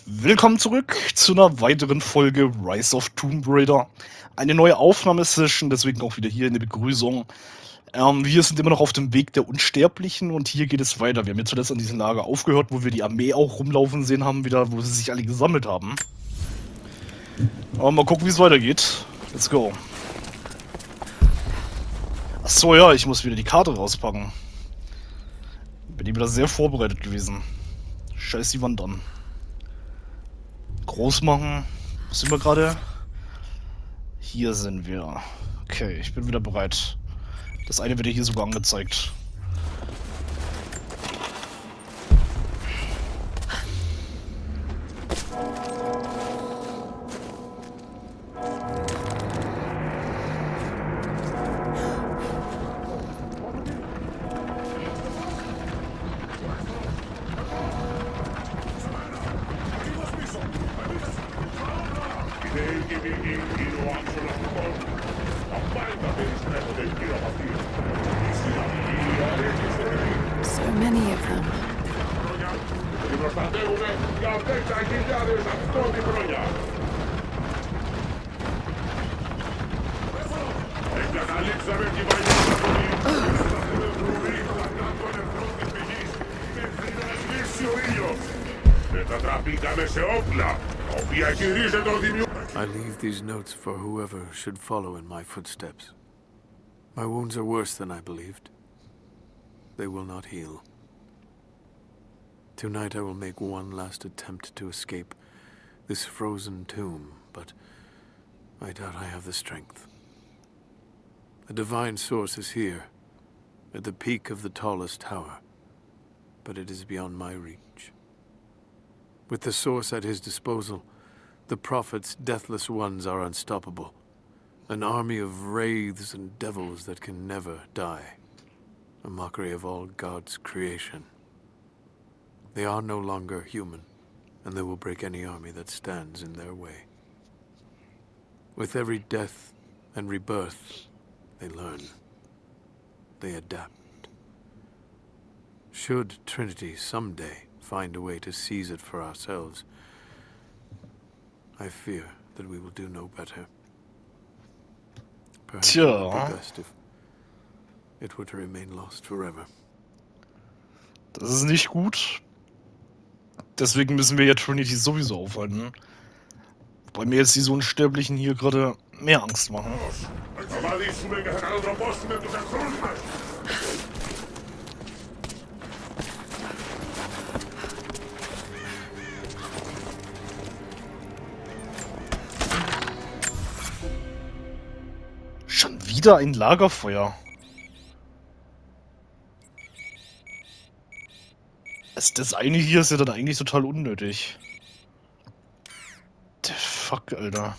Willkommen zurück zu einer weiteren Folge Rise of Tomb Raider. Eine neue Aufnahmesession, deswegen auch wieder hier eine Begrüßung. Wir sind immer noch auf dem Weg der Unsterblichen und hier geht es weiter. Wir haben jetzt zuletzt an diesem Lager aufgehört, wo wir die Armee auch rumlaufen sehen haben, wieder, wo sie sich alle gesammelt haben. Mal gucken, wie es weitergeht. Let's go. Achso, ja, ich muss wieder die Karte rauspacken. Bin wieder sehr vorbereitet gewesen. Scheiß die Wand an. Groß machen. Wo sind wir gerade? Hier sind wir. Okay, ich bin wieder bereit. Das eine wird hier sogar angezeigt. So many of them. I leave these notes for whoever should follow in my footsteps. My wounds are worse than I believed. They will not heal. Tonight I will make one last attempt to escape this frozen tomb, but I doubt I have the strength. The divine source is here, at the peak of the tallest tower, but it is beyond my reach. With the source at his disposal, the prophet's deathless ones are unstoppable. An army of wraiths and devils that can never die. A mockery of all God's creation. They are no longer human, and they will break any army that stands in their way. With every death and rebirth, they learn. They adapt. Should Trinity someday find a way to seize it for ourselves, I fear that we will do no better. Perhaps it would be best if it were to remain lost forever. Das ist nicht gut. Deswegen müssen wir ja Trinity sowieso aufhalten. Wobei mir jetzt diese Unsterblichen hier gerade mehr Angst machen. Schon wieder ein Lagerfeuer. Das eine hier ist ja dann eigentlich total unnötig. The fuck, Alter.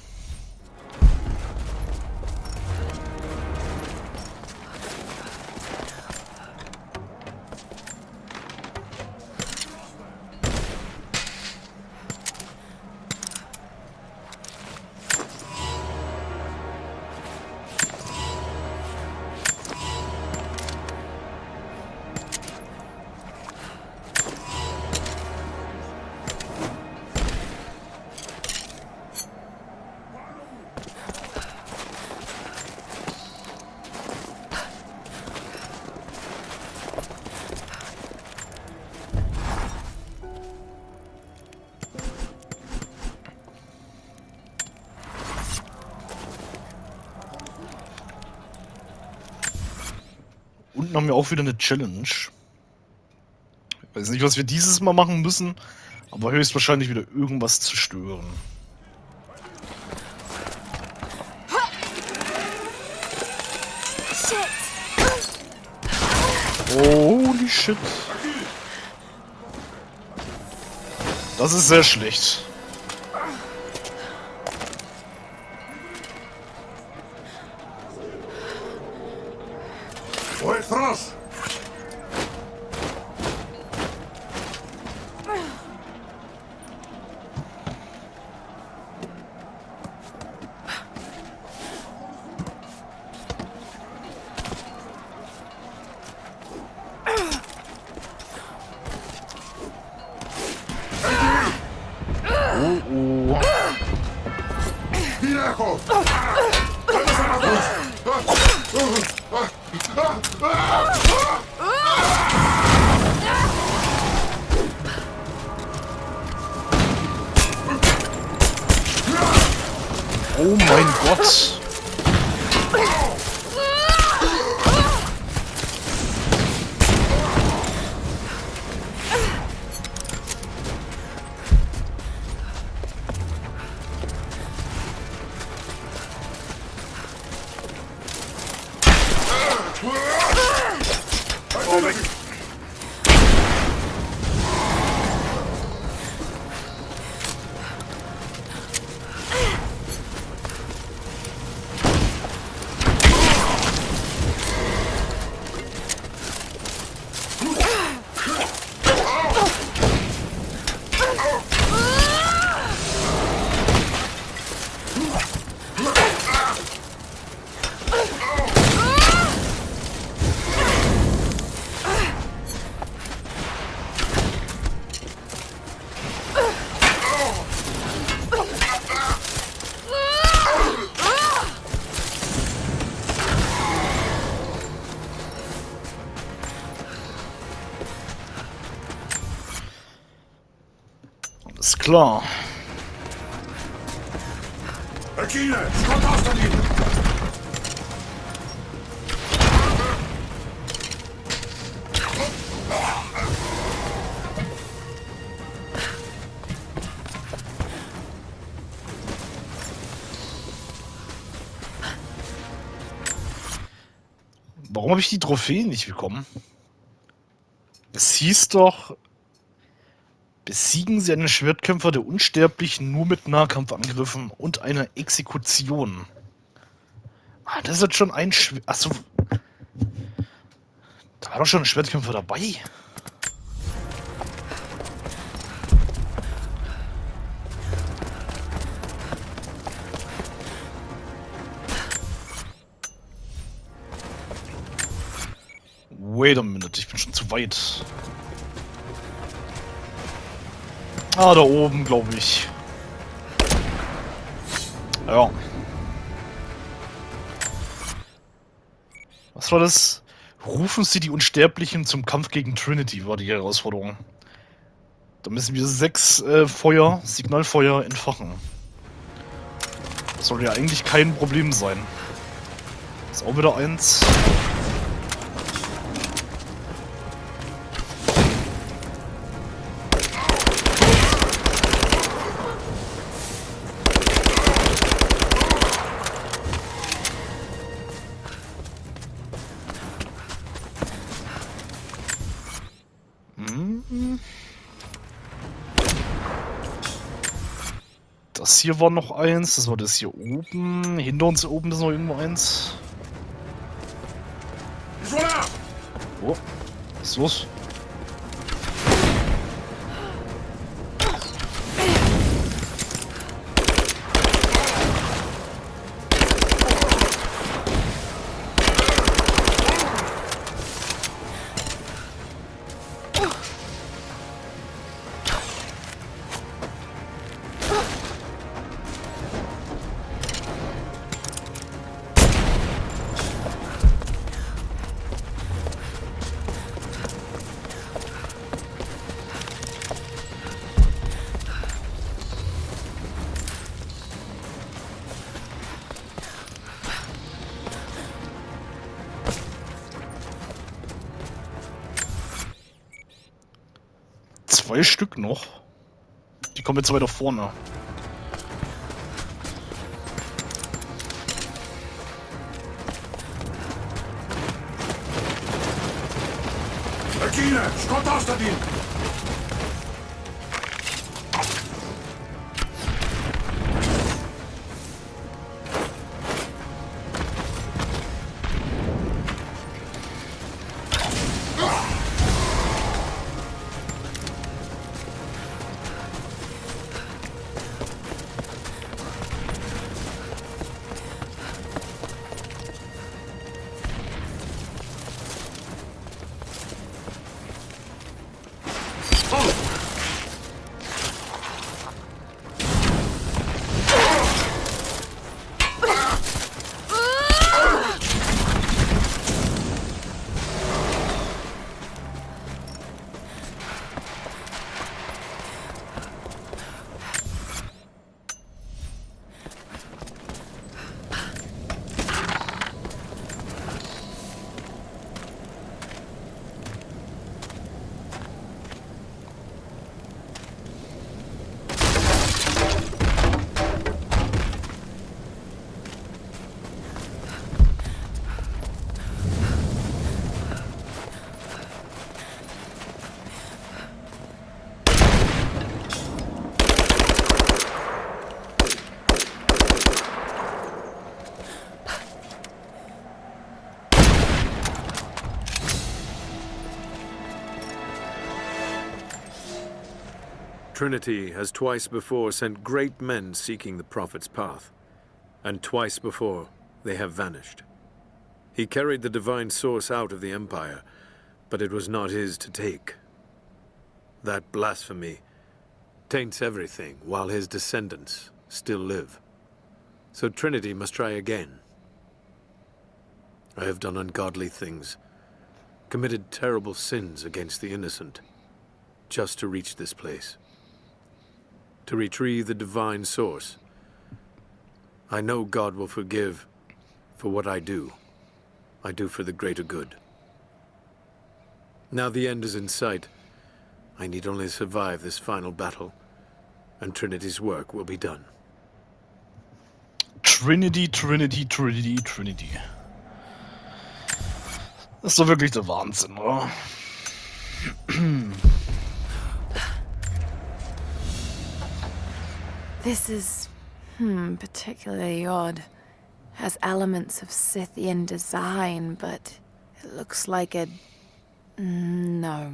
Unten haben wir auch wieder eine Challenge. Ich weiß nicht, was wir dieses Mal machen müssen, aber höchstwahrscheinlich wieder irgendwas zerstören. Holy shit. Das ist sehr schlecht. Oh mein Gott! Oh, weg. Alles klar. Warum habe ich die Trophäen nicht bekommen? Es hieß doch, besiegen Sie einen Schwertkämpfer der Unsterblichen nur mit Nahkampfangriffen und einer Exekution. Ah, das ist jetzt schon ein Achso. Da war doch schon ein Schwertkämpfer dabei. Wait a minute, ich bin schon zu weit. Ah, da oben, glaube ich. Ja. Was war das? Rufen Sie die Unsterblichen zum Kampf gegen Trinity, war die Herausforderung. Da müssen wir 6 Signalfeuer entfachen. Das soll ja eigentlich kein Problem sein. Ist auch wieder eins. Das hier war noch eins, das war das hier oben. Hinter uns oben ist noch irgendwo eins. Oh, was ist los? Zwei Stück noch. Die kommen jetzt weiter vorne. Trinity has twice before sent great men seeking the Prophet's path, and twice before they have vanished. He carried the divine source out of the Empire, but it was not his to take. That blasphemy taints everything while his descendants still live. So Trinity must try again. I have done ungodly things, committed terrible sins against the innocent, just to reach this place. To retrieve the divine source. I know God will forgive for what I do. I do for the greater good. Now the end is in sight. I need only survive this final battle, and Trinity's work will be done. Trinity, Trinity, Trinity, Trinity. Das ist doch wirklich der Wahnsinn, oder? This is, particularly odd. Has elements of Scythian design, but it looks like a... No,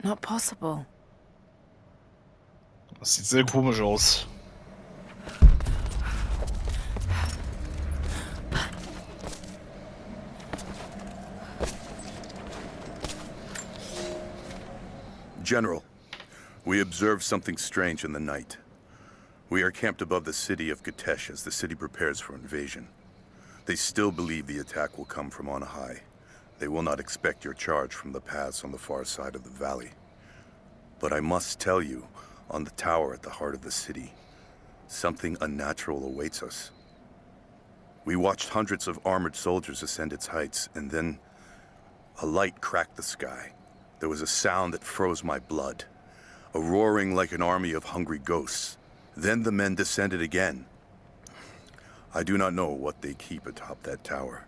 not possible. Das sieht sehr komisch aus. General, we observed something strange in the night. We are camped above the city of Gatesh as the city prepares for invasion. They still believe the attack will come from on high. They will not expect your charge from the paths on the far side of the valley. But I must tell you, on the tower at the heart of the city, something unnatural awaits us. We watched hundreds of armored soldiers ascend its heights, and then a light cracked the sky. There was a sound that froze my blood, a roaring like an army of hungry ghosts. Then the men descended again. I do not know what they keep atop that tower.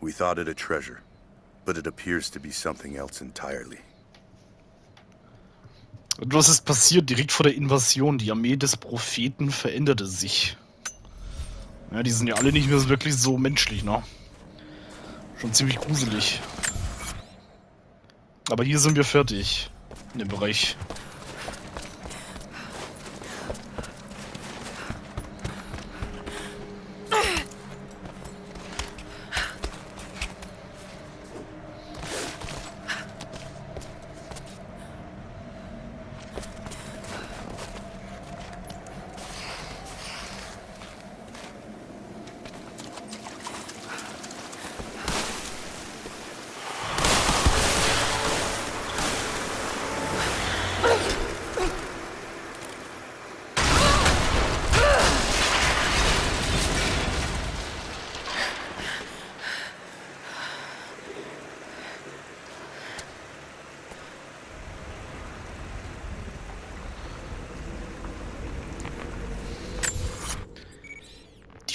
We thought it a treasure, but it appears to be something else entirely. Was ist passiert direkt vor der Invasion? Die Armee des Propheten veränderte sich. Ja, die sind ja alle nicht mehr wirklich so menschlich, ne? Schon ziemlich gruselig. Aber hier sind wir fertig. In dem Bereich.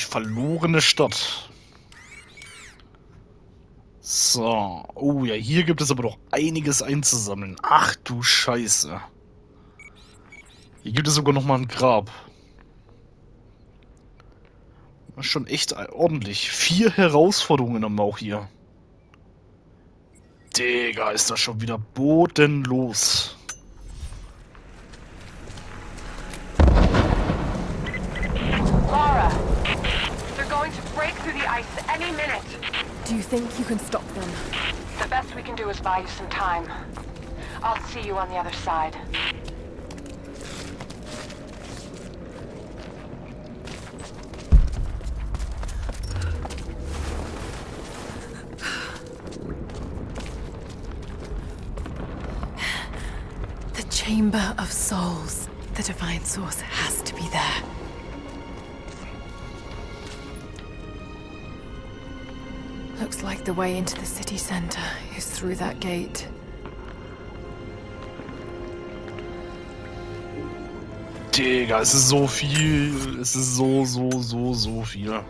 Verlorene Stadt. So. Oh ja, hier gibt es aber doch einiges einzusammeln. Ach du Scheiße. Hier gibt es sogar noch mal ein Grab. Das ist schon echt ordentlich. 4 Herausforderungen haben wir auch hier. Digga, ist das schon wieder bodenlos. Through the ice any minute. Do you think you can stop them? The best we can do is buy you some time. I'll see you on the other side. The Chamber of Souls. The divine source has to be there. Looks like the way into the city center is through that gate. Digga, es ist so viel. Es ist so viel.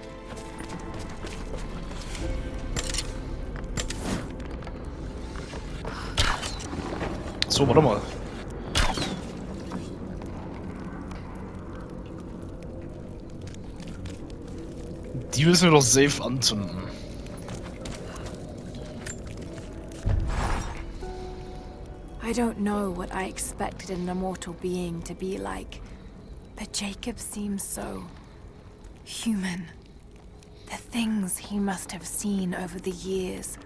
So, warte mal. Die müssen wir doch safe anzünden. I don't know what I expected an immortal being to be like, but Jacob seems so human. The things he must have seen over the years,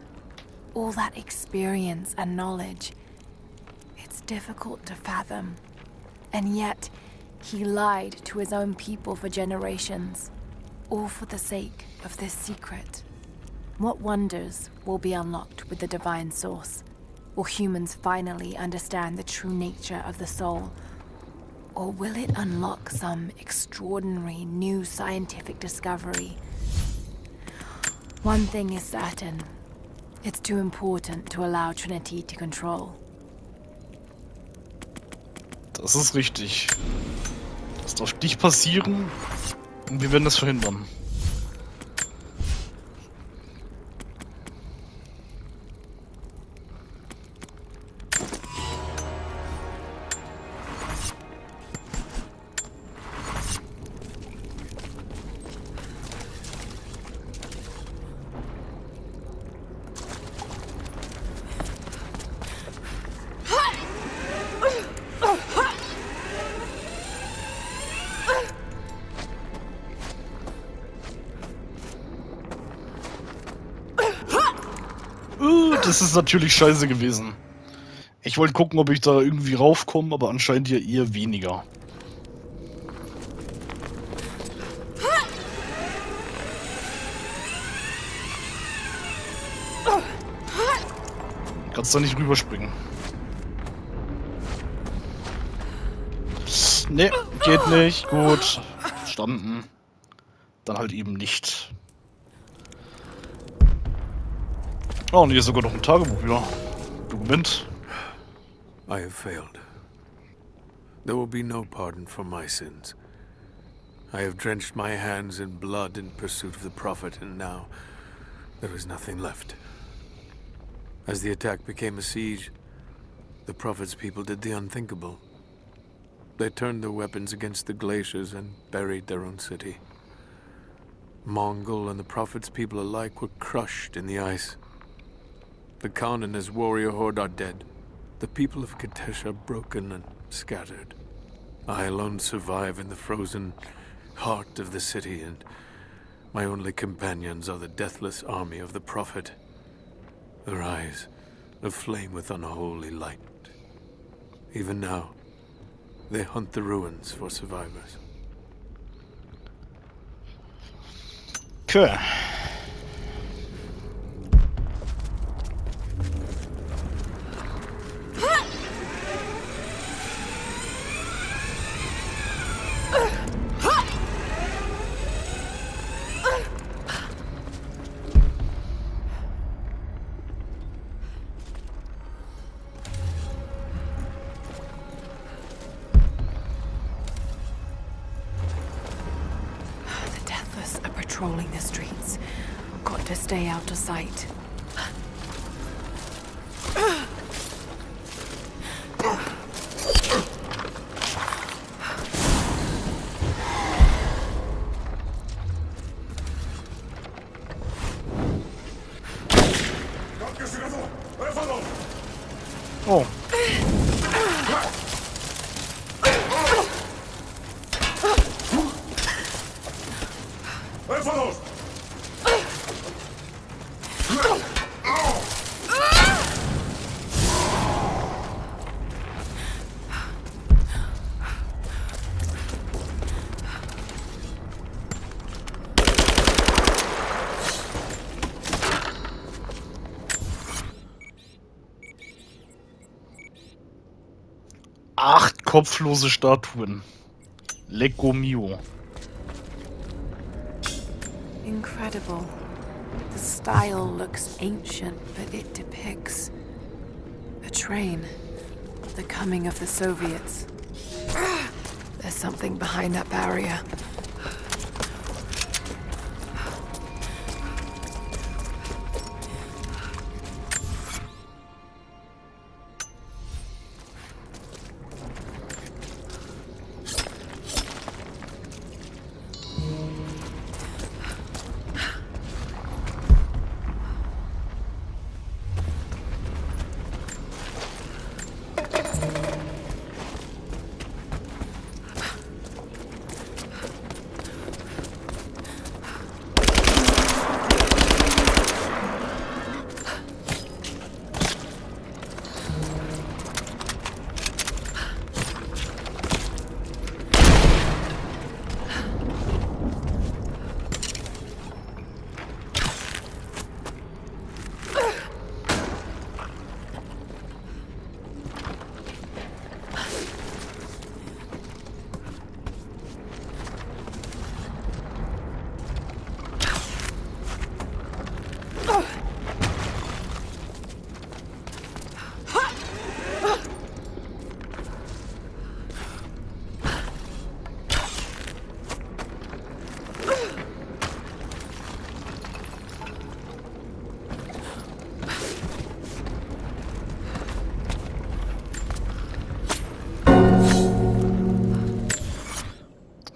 all that experience and knowledge, it's difficult to fathom. And yet, he lied to his own people for generations, all for the sake of this secret. What wonders will be unlocked with the divine source? Will humans finally understand the true nature of the soul? Or will it unlock some extraordinary new scientific discovery? One thing is certain. It's too important to allow Trinity to control. Das ist richtig. Das darf nicht passieren und wir werden das verhindern. Das ist natürlich scheiße gewesen. Ich wollte gucken, ob ich da irgendwie raufkomme, aber anscheinend ja eher weniger. Kannst da nicht rüberspringen. Ne, geht nicht. Gut. Verstanden. Dann halt eben nicht. Oh, und hier ist sogar noch ein Tagebuch, ja. Dokument. I have failed. There will be no pardon for my sins. I have drenched my hands in blood in pursuit of the Prophet, and now there is nothing left. As the attack became a siege, the Prophet's people did the unthinkable. They turned their weapons against the glaciers and buried their own city. Mongol and the Prophet's people alike were crushed in the ice. The Khan and his warrior horde are dead. The people of Katesh are broken and scattered. I alone survive in the frozen heart of the city, and my only companions are the deathless army of the Prophet. Their eyes aflame with unholy light. Even now, they hunt the ruins for survivors. Okay. Patrolling the streets. Got to stay out of sight. Oh. Acht kopflose Statuen. Lecco mio. Incredible. The style looks ancient, but it depicts a train. The coming of the Soviets. There's something behind that barrier.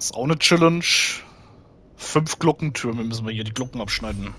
Das ist auch eine Challenge. 5 Glockentürme müssen wir hier die Glocken abschneiden.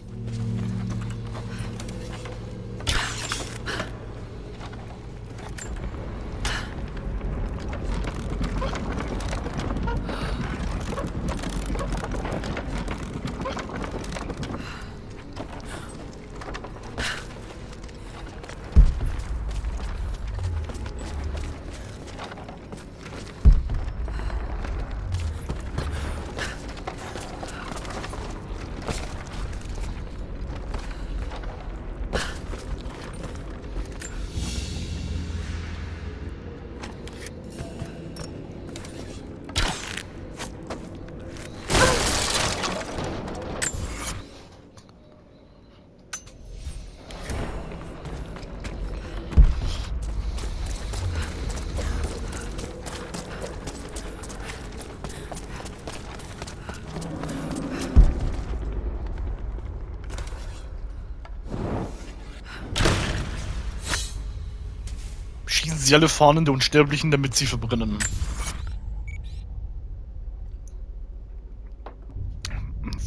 Schießen sie alle Fahnen der Unsterblichen, damit sie verbrennen.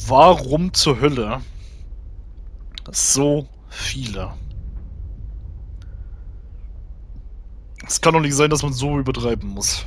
Warum zur Hölle so viele? Es kann doch nicht sein, dass man so übertreiben muss.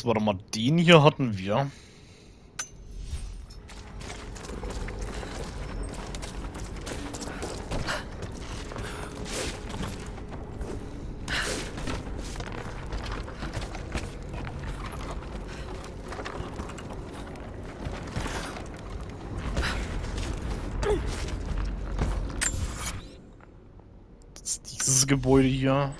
Warte mal, den hier hatten wir. Das ist dieses Gebäude hier.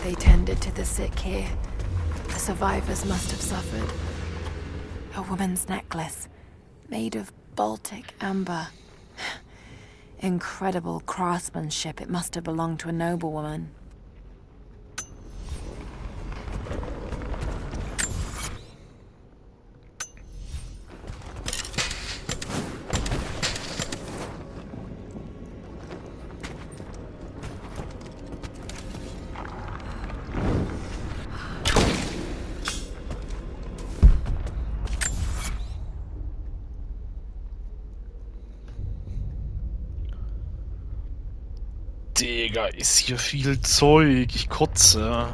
They tended to the sick here. The survivors must have suffered. A woman's necklace, made of Baltic amber. Incredible craftsmanship. It must have belonged to a noblewoman. Digga, ist hier viel Zeug. Ich kotze.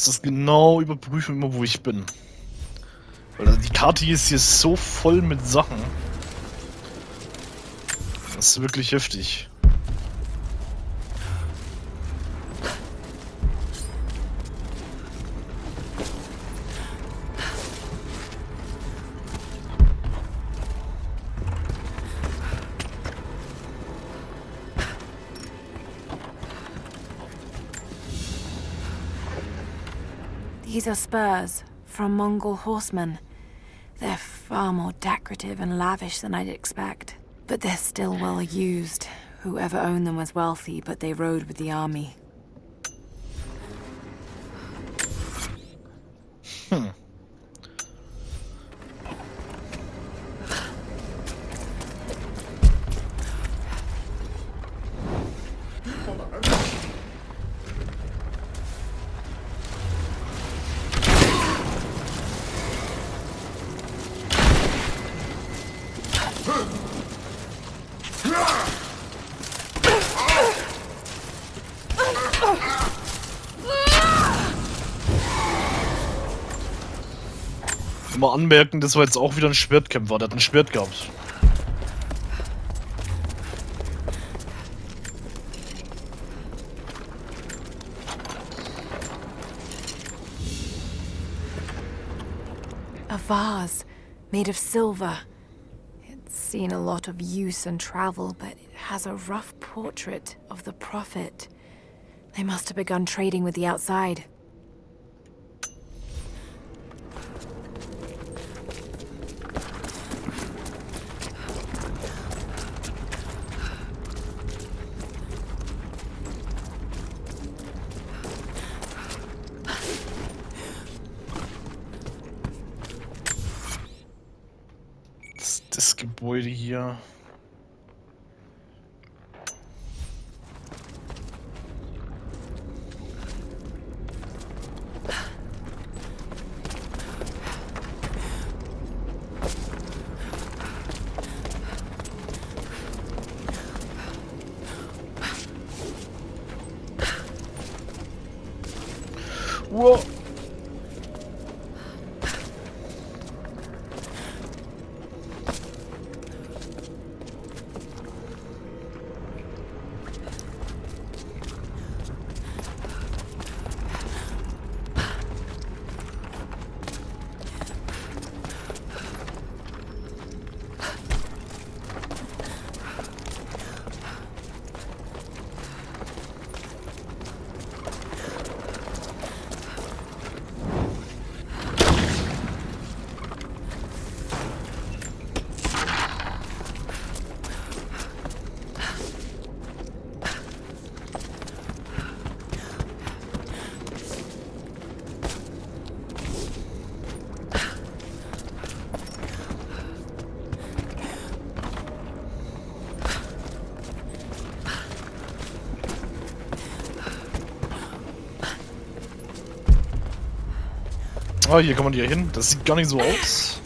Das genau überprüfen, immer wo ich bin. Weil also die Karte hier ist hier so voll mit Sachen. Das ist wirklich heftig. These are spurs from Mongol horsemen. They're far more decorative and lavish than I'd expect. But they're still well used. Whoever owned them was wealthy, but they rode with the army. Hm. Mal anmerken, das war jetzt auch wieder ein Schwertkämpfer, der hat ein Schwert gehabt. A vase made of silver. It's seen a lot of use and travel, but it has a rough portrait of the Prophet. They must have begun trading with the outside. Das Gebäude hier. Wow. Ah, hier kann man ja hin. Das sieht gar nicht so aus.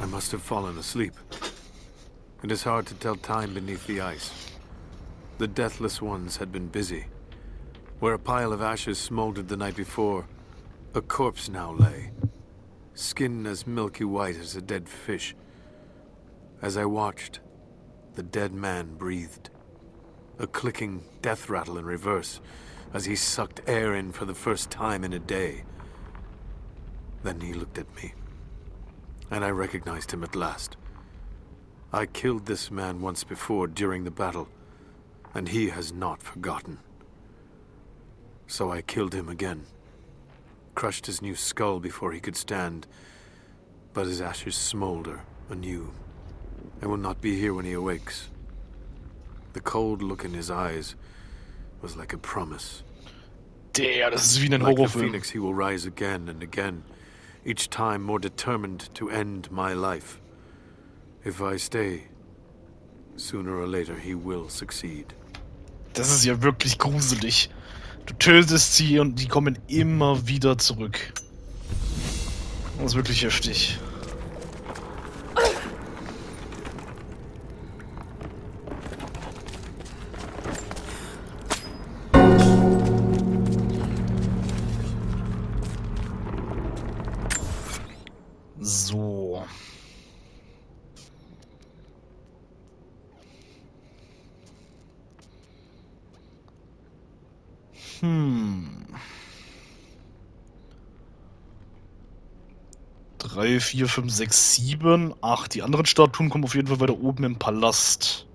I must have fallen asleep. It is hard to tell time beneath the ice. The deathless ones had been busy. Where a pile of ashes smoldered the night before, a corpse now lay, skin as milky white as a dead fish. As I watched, the dead man breathed, a clicking death rattle in reverse as he sucked air in for the first time in a day. Then he looked at me, and I recognized him at last. I killed this man once before during the battle, and he has not forgotten. So I killed him again, crushed his new skull before he could stand, but his ashes smolder anew, and will not be here when he awakes. The cold look in his eyes was like a promise. Der, das ist wie in einem Like the Horrorfilm. phoenix, he will rise again and again, each time more determined to end my life. If I stay, sooner or later he will succeed. Das ist ja wirklich gruselig. Du tötest sie und die kommen immer wieder zurück. Das ist wirklich heftig. So. Hm. 3, 4, 5, 6, 7, 8. Die anderen Statuen kommen auf jeden Fall weiter oben im Palast.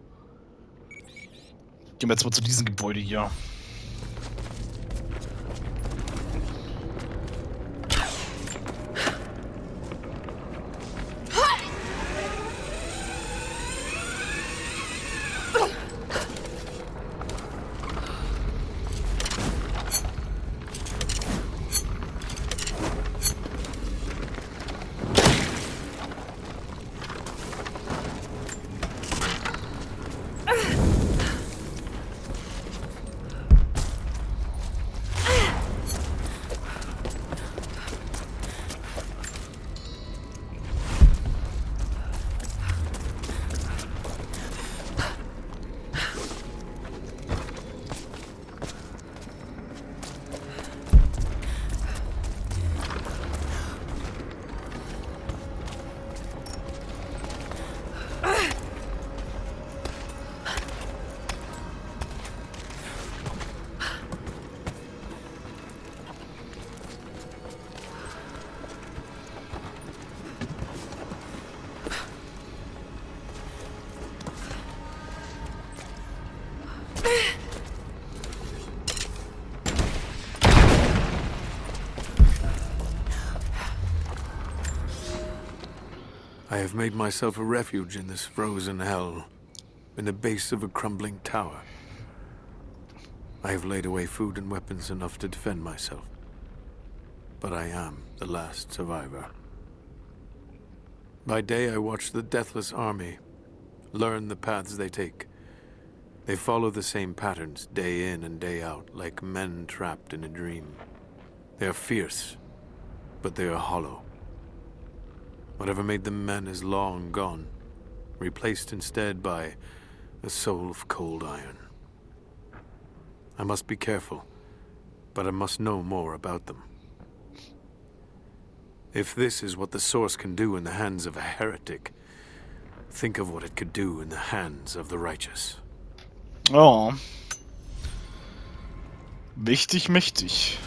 Gehen wir jetzt mal zu diesem Gebäude hier. I have made myself a refuge in this frozen hell, in the base of a crumbling tower. I have laid away food and weapons enough to defend myself. But I am the last survivor. By day I watch the deathless army, learn the paths they take. They follow the same patterns day in and day out, like men trapped in a dream. They are fierce, but they are hollow. Whatever made them men is long gone, replaced instead by a soul of cold iron. I must be careful, but I must know more about them. If this is what the Source can do in the hands of a heretic, think of what it could do in the hands of the righteous. Oh. Mächtig, mächtig.